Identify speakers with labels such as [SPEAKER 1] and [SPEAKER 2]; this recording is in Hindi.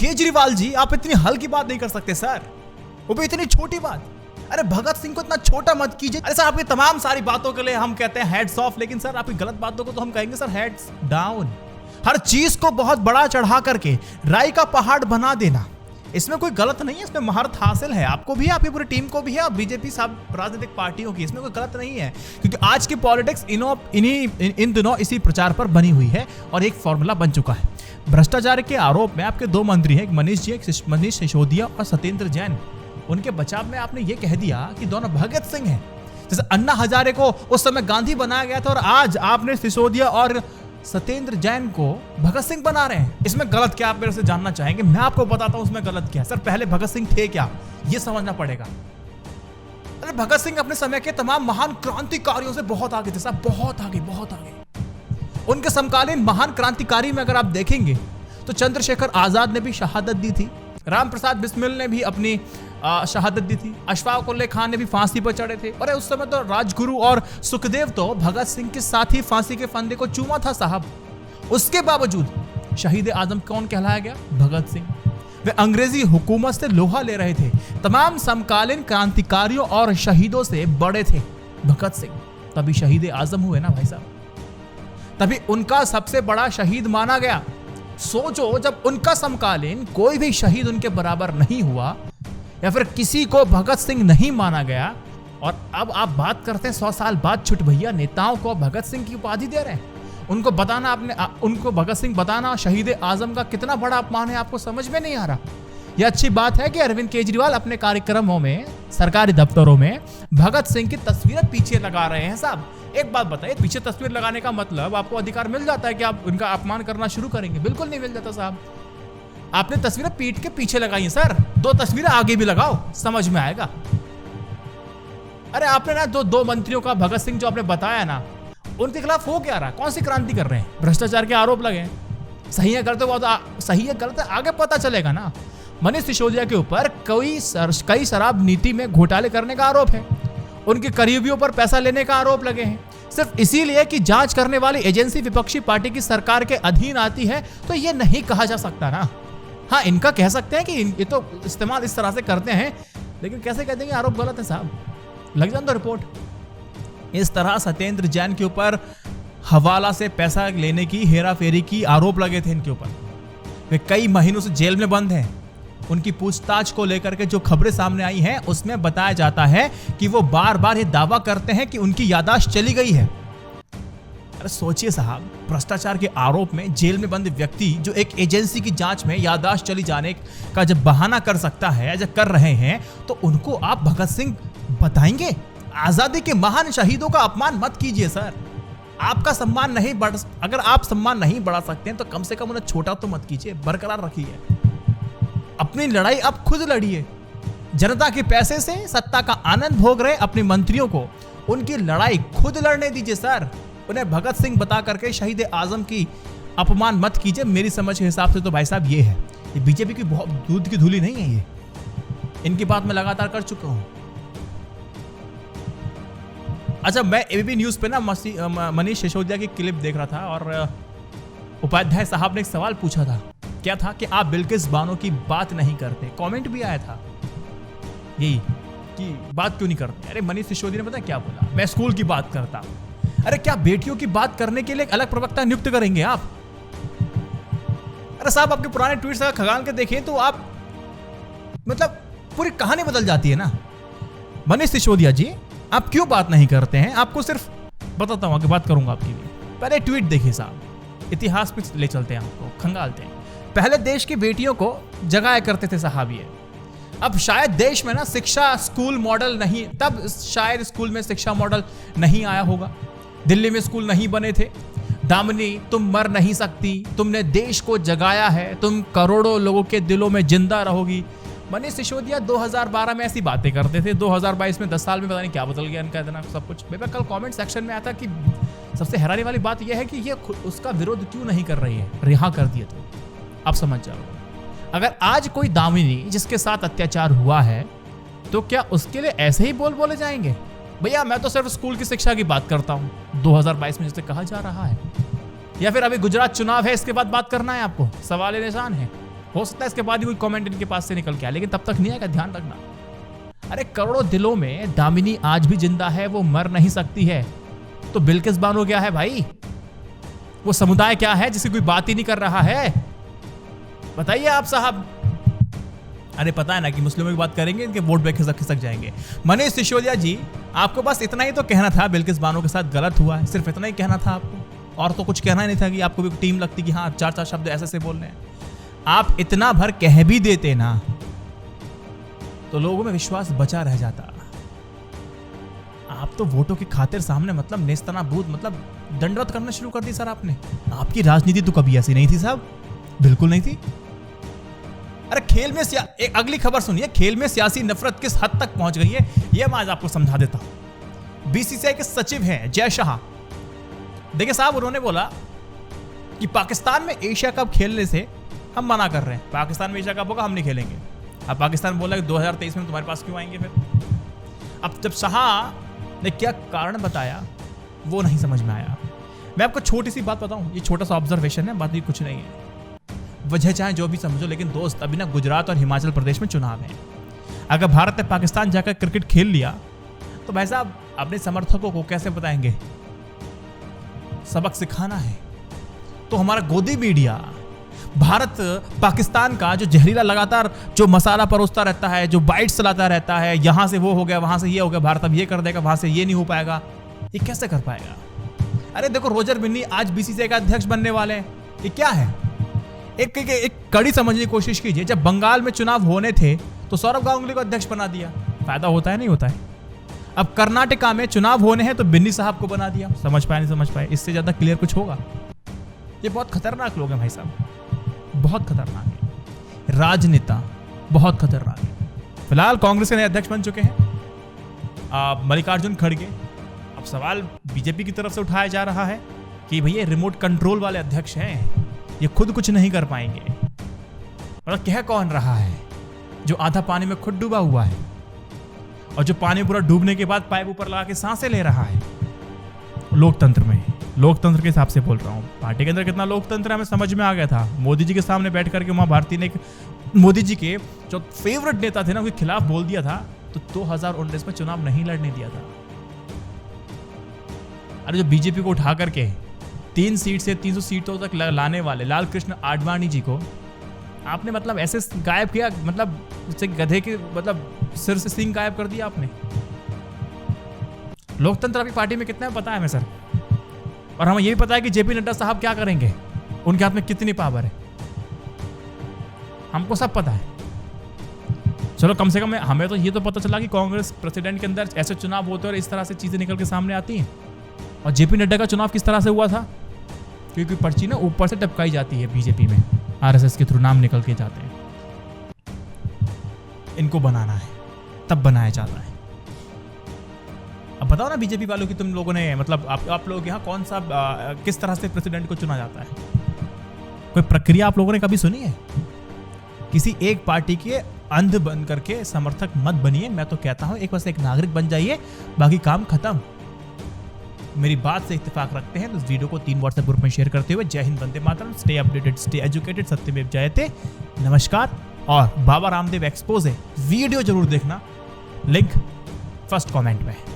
[SPEAKER 1] केजरीवाल जी, आप इतनी हल्की बात नहीं कर सकते सर, वो भी इतनी छोटी बात। अरे भगत सिंह को इतना छोटा मत कीजिए। अरे सर, आपकी तमाम सारी बातों के लिए हम कहते हैं हेड्स ऑफ, लेकिन सर आपकी गलत बातों को तो हम कहेंगे सर हेड्स डाउन। हर चीज को बहुत बड़ा चढ़ा करके राई का पहाड़ बना देना, इसमें कोई गलत नहीं है, इसमें महारत हासिल है आपको भी, आपकी पूरी टीम को भी है, और बीजेपी सब राजनीतिक पार्टियों की, इसमें कोई गलत नहीं है। क्योंकि आज की पॉलिटिक्स इन दिनों इसी प्रचार पर बनी हुई है और एक फॉर्मूला बन चुका है। भ्रष्टाचार के आरोप में आपके 2 मंत्री हैं, एक मनीष सिसोदिया और सत्येंद्र जैन। उनके बचाव में आपने ये कह दिया कि दोनों भगत सिंह हैं। जैसे अन्ना हजारे को उस समय गांधी बनाया गया था और आज आपने सिसोदिया और सत्येंद्र जैन को भगत सिंह बना रहे हैं। इसमें गलत क्या आप मेरे से जानना चाहेंगे? मैं आपको बताता हूं उसमें गलत क्या है। सर पहले भगत सिंह थे क्या, ये समझना पड़ेगा। अरे भगत सिंह अपने समय के तमाम महान क्रांतिकारियों से बहुत आगे थे साहब, बहुत आगे, बहुत आगे। उनके समकालीन महान क्रांतिकारी में अगर आप देखेंगे तो चंद्रशेखर आजाद ने भी शहादत दी थी, राम प्रसाद बिस्मिल ने भी अपनी शहादत दी थी, अशफाक उल्ला खान ने भी फांसी पर चढ़े थे। और उस समय तो राजगुरु और सुखदेव तो भगत सिंह के साथ ही फांसी के फंदे को चूमा था साहब। उसके बावजूद शहीद आजम कौन कहलाया गया? भगत सिंह। वे अंग्रेजी हुकूमत से लोहा ले रहे थे, तमाम समकालीन क्रांतिकारियों और शहीदों से बड़े थे भगत सिंह, तभी शहीद आजम हुए ना भाई साहब, तभी उनका सबसे बड़ा शहीद माना गया। सोचो, जब उनका समकालीन कोई भी शहीद उनके बराबर नहीं हुआ या फिर किसी को भगत सिंह नहीं माना गया, और अब आप बात करते हैं 100 साल बाद छुट भैया नेताओं को भगत सिंह की उपाधि दे रहे हैं। उनको भगत सिंह बताना शहीद आजम का कितना बड़ा अपमान है, आपको समझ में नहीं आ रहा। यह अच्छी बात है कि अरविंद केजरीवाल अपने कार्यक्रमों में, सरकारी दफ्तरों में भगत सिंह की तस्वीरें पीछे लगा रहे हैं साहब। एक बात बताइए, पीछे तस्वीर लगाने का मतलब आपको अधिकार मिल जाता है कि आप उनका अपमान करना शुरू करेंगे? बिल्कुल नहीं मिल जाता साहब। आपने तस्वीरें पीठ के पीछे लगाई हैं सर, 2 तस्वीरें आगे भी लगाओ, समझ में आएगा। अरे आपने ना दो मंत्रियों का भगत सिंह जो आपने बताया ना, उनके खिलाफ हो क्या रहा? कौन सी क्रांति कर रहे हैं? भ्रष्टाचार के आरोप लगे। सही है, गलत है, बहुत सही है, गलत है, आगे पता चलेगा ना। मनीष सिसोदिया के ऊपर कई शराब नीति में घोटाले करने का आरोप है, उनके करीबियों पर पैसा लेने का आरोप लगे हैं, सिर्फ इसीलिए कि जांच करने वाली एजेंसी विपक्षी पार्टी की सरकार के अधीन आती है। तो ये नहीं कहा जा सकता ना। हाँ, इनका कह सकते हैं कि ये तो इस्तेमाल इस तरह से करते हैं, लेकिन कैसे कह देंगे आरोप गलत है साहब? लग जाए तो रिपोर्ट। इस तरह सत्येंद्र जैन के ऊपर हवाला से पैसा लेने की, हेरा फेरी की आरोप लगे थे इनके ऊपर। वे कई महीनों से जेल में बंद हैं। उनकी पूछताछ को लेकर के जो खबरें सामने आई हैं, उसमें बताया जाता है कि वो बार बार ये दावा करते हैं कि उनकी याददाश्त चली गई है। अरे सोचिए साहब, भ्रष्टाचार के आरोप में जेल में बंद व्यक्ति जो एक एजेंसी की जांच में याददाश्त चली जाने का जब बहाना कर सकता है, जब कर रहे हैं, तो उनको आप भगत सिंह बताएंगे? आजादी के महान शहीदों का अपमान मत कीजिए सर। आपका सम्मान नहीं बढ़, अगर आप सम्मान नहीं बढ़ा सकते हैं तो कम से कम उन्हें छोटा तो मत कीजिए, बरकरार रखिए। अपनी लड़ाई आप खुद लड़िए। जनता के पैसे से सत्ता का आनंद भोग रहे अपने मंत्रियों को उनकी लड़ाई खुद लड़ने दीजिए सर। उन्हें भगत सिंह बता करके शहीद आजम की अपमान मत कीजिए। मेरी समझ के हिसाब से तो भाई साहब ये बीजेपी की बहुत दूध की धूली नहीं है ये। इनकी बात मैं लगातार कर चुका हूं। अच्छा, मैं एबीपी न्यूज पे ना मनीष सिसोदिया की क्लिप देख रहा था और उपाध्याय साहब ने एक सवाल पूछा था। क्या था कि आप बिल्किस बानो की बात नहीं करते। कमेंट भी आया था यही कि बात क्यों नहीं करते। अरे मनीष सिसोदिया ने पता क्या बोला? मैं स्कूल की बात करता हूं। अरे क्या बेटियों की बात करने के लिए एक अलग प्रवक्ता नियुक्त करेंगे आप? अरे साहब, आपके पुराने ट्वीट्स अगर खगान के देखें तो आप मतलब पूरी कहानी बदल जाती है ना। मनीष सिसोदिया जी, आप क्यों बात नहीं करते हैं? आपको सिर्फ बताता हूं, आगे बात करूंगा आपके लिए। पहले ट्वीट देखिए साहब, इतिहास पे ले चलते हैं, आपको खंगालते हैं। पहले देश की बेटियों को जगाया करते थे साहब ये। अब शायद देश में ना शिक्षा स्कूल मॉडल नहीं, तब शायद स्कूल में शिक्षा मॉडल नहीं आया होगा। दिल्ली में स्कूल नहीं बने थे। दामिनी, तुम मर नहीं सकती, तुमने देश को जगाया है, तुम करोड़ों लोगों के दिलों में जिंदा रहोगी। मनीष सिसोदिया 2012 में ऐसी बातें करते थे। 2022 में 10 साल में पता नहीं क्या बदल गया इनका इतना सब कुछ। मैं कल कमेंट सेक्शन में आया था कि सबसे हैरानी वाली बात यह है कि ये उसका विरोध क्यों नहीं कर रही है, रिहा कर दिए तो आप समझ जाओ। अगर आज कोई दामिनी जिसके साथ अत्याचार हुआ है तो क्या उसके लिए ऐसे ही बोले जाएंगे? भैया मैं तो सिर्फ स्कूल की शिक्षा की बात करता हूं 2022 में, जिसे कहा जा रहा है। या फिर अभी गुजरात चुनाव है, इसके बाद बात करना है आपको? सवाल निशान है। हो सकता है इसके बाद ही कोई कमेंट इनके पास से निकल के आए, लेकिन तब तक नहीं आएगा, ध्यान रखना। अरे करोड़ों दिलों में दामिनी आज भी जिंदा है, वो मर नहीं सकती है। तो बिल्किस बानो क्या है भाई? वो समुदाय क्या है जिसकी कोई बात ही नहीं कर रहा है? बताइए आप साहब। अरे पता है ना कि मुस्लिमों की बात करेंगे इनके वोट बैंक खिसक जाएंगे। मनीष सिसोदिया जी, आपको बस इतना ही तो कहना था, बिल्किस बानो के साथ गलत हुआ है, सिर्फ इतना ही कहना था आपको, और तो कुछ कहना ही नहीं था कि आपको भी टीम लगती कि हाँ 4-4 शब्द ऐसे से बोल रहे हैं। आप इतना भर कह भी देते ना तो लोगों में विश्वास बचा रह जाता। आप तो वोटों की खातिर सामने मतलब नेस्तनाबूद मतलब दंडवत करना शुरू कर दी सर आपने। आपकी राजनीति तो कभी ऐसी नहीं थी साहब, बिल्कुल नहीं थी। अरे खेल में एक अगली खबर सुनिए, खेल में सियासी नफरत किस हद तक पहुंच गई है यह मैं आज आपको समझा देता हूं। बीसीसीआई के सचिव हैं जय शाह। देखिए साहब, उन्होंने बोला कि पाकिस्तान में एशिया कप खेलने से हम मना कर रहे हैं। पाकिस्तान में एशिया कप होगा, हम नहीं खेलेंगे। अब पाकिस्तान बोला कि 2023 में तुम्हारे पास क्यों आएंगे फिर? अब जब शाह ने क्या कारण बताया वो नहीं समझ में आया। मैं आपको छोटी सी बात बताऊं, ये छोटा सा ऑब्जर्वेशन है, बात भी कुछ नहीं है। वजह चाहे जो भी समझो, लेकिन दोस्त अभी ना गुजरात और हिमाचल प्रदेश में चुनाव है। अगर भारत ने पाकिस्तान जाकर क्रिकेट खेल लिया तो भाई साहब अपने समर्थकों को कैसे बताएंगे? सबक सिखाना है तो हमारा गोदी मीडिया भारत पाकिस्तान का जो जहरीला लगातार जो मसाला परोसता रहता है, जो बाइट्स चलाता रहता है, यहां से वो हो गया, वहां से ये हो गया, भारत अब ये कर देगा, वहां से ये नहीं हो पाएगा, ये कैसे कर पाएगा? अरे देखो, रोजर बिन्नी आज बीसीसीआई का अध्यक्ष बनने वाले हैं। ये क्या है? एक कड़ी समझने की कोशिश कीजिए। जब बंगाल में चुनाव होने थे तो सौरभ गांगुली को अध्यक्ष बना दिया, फायदा होता है नहीं होता है। अब कर्नाटका में चुनाव होने हैं तो बिन्नी साहब को बना दिया। समझ पाए नहीं समझ पाए, इससे ज्यादा क्लियर कुछ होगा? ये बहुत खतरनाक लोग हैं भाई साहब, बहुत खतरनाक है। राजनेता बहुत खतरनाक है। फिलहाल कांग्रेस के नए अध्यक्ष बन चुके हैं मल्लिकार्जुन खड़गे। अब सवाल बीजेपी की तरफ से उठाया जा रहा है कि भैया रिमोट कंट्रोल वाले अध्यक्ष हैं, ये खुद कुछ नहीं कर पाएंगे। मतलब कह कौन रहा है जो आधा पानी में खुद डूबा हुआ है और जो पानी पूरा डूबने के बाद पाइप ऊपर लगा के सांसें ले रहा है? लोकतंत्र में, लोकतंत्र के हिसाब से बोल रहा हूं। पार्टी के अंदर कितना लोकतंत्र है हमें समझ में आ गया था। मोदी जी के सामने बैठ करके उमा भारती ने मोदी जी के जो फेवरेट नेता थे ना उनके खिलाफ बोल दिया था, तो 2019 में चुनाव नहीं लड़ने दिया था। अरे जो बीजेपी को उठा करके 3 सीट से 300 सीटों तक लाने वाले लाल कृष्ण आडवाणी जी को आपने मतलब ऐसे गायब किया, मतलब उससे गधे के मतलब सिर से सींग गायब कर दिया आपने। लोकतंत्र आपकी पार्टी में कितना है पता है हमें सर, और हमें ये भी पता है कि जेपी नड्डा साहब क्या करेंगे, उनके हाथ में कितनी पावर है, हमको सब पता है। चलो कम से कम हमें तो ये तो पता चला कि कांग्रेस प्रेसिडेंट के अंदर ऐसे चुनाव होते हैं और इस तरह से चीजें निकल के सामने आती हैं। और जेपी नड्डा का चुनाव किस तरह से हुआ था? क्योंकि पर्ची ना ऊपर से टपकाई जाती है बीजेपी में, आरएसएस के थ्रू नाम निकल के जाते हैं। इनको बनाना है तब बनाया जाता है। अब बताओ ना बीजेपी वालों की, तुम लोगों ने मतलब आप लोग यहाँ कौन सा किस तरह से प्रेसिडेंट को चुना जाता है? कोई प्रक्रिया आप लोगों ने कभी सुनी है? किसी एक पार्टी के अंध बन करके समर्थक मत बनिए। मैं तो कहता हूं एक बस एक नागरिक बन जाइए, बाकी काम खत्म। मेरी बात से इत्तेफाक रखते हैं तो इस वीडियो को 3 व्हाट्सएप ग्रुप में शेयर करते हुए जय Hind, Vande Mataram, stay updated, stay educated, सत्यमेव जयते, नमस्कार। और बाबा रामदेव एक्सपोज है वीडियो जरूर देखना, लिंक फर्स्ट कमेंट में है।